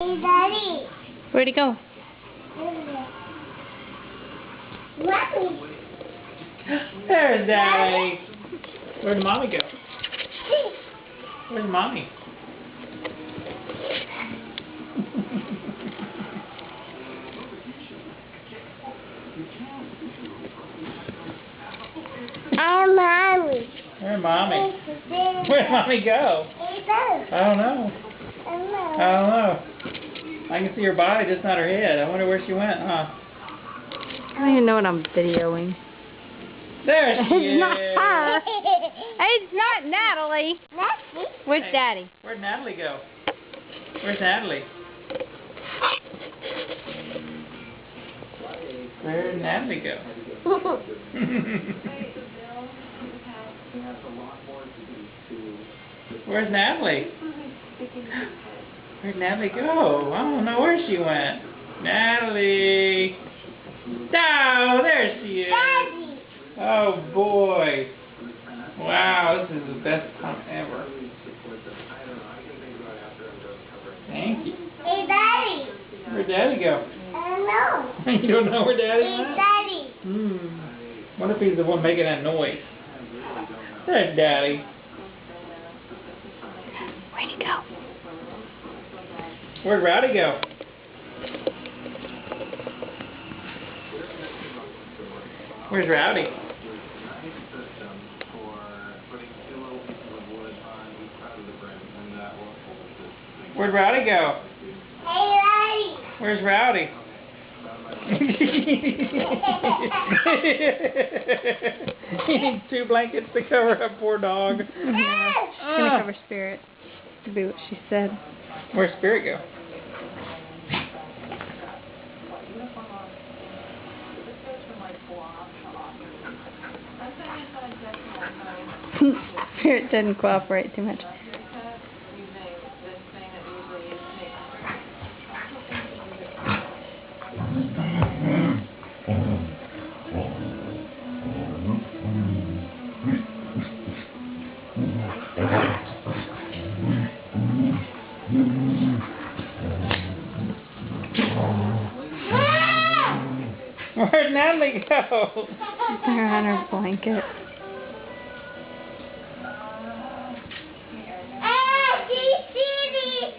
Hey, Daddy. Where'd he go? Mommy. There's Daddy. Where'd Mommy go? Where's Mommy? I'm Mommy. Where'd Mommy? Where'd Mommy go? I don't know. I don't know. I can see her body, just not her head. I wonder where she went, huh? I don't even know what I'm videoing. There she is. It's not her. It's not Natalie. Where's Hey, Daddy? Where'd Natalie go? Where's Natalie? Where'd Natalie go? Where's Natalie? Where'd Natalie go? I don't know where she went. Natalie! Oh, there she is! Daddy. Oh boy! Wow, this is the best time ever. Thank you. Hey, Daddy. Where'd Daddy go? I don't know. You don't know where Daddy Hey, went? Daddy. What if he's the one making that noise? There's Daddy. Where'd he go? Where'd Rowdy go? Where's Rowdy? Where'd Rowdy go? Hey, Daddy. Where's Rowdy? He needs 2 blankets to cover up poor dog. She's gonna cover Spirit. To be what she said. Where's Spirit go? Spirit didn't cooperate too much. Where'd Natalie go? She's there on her blanket. Ah, she's sitting.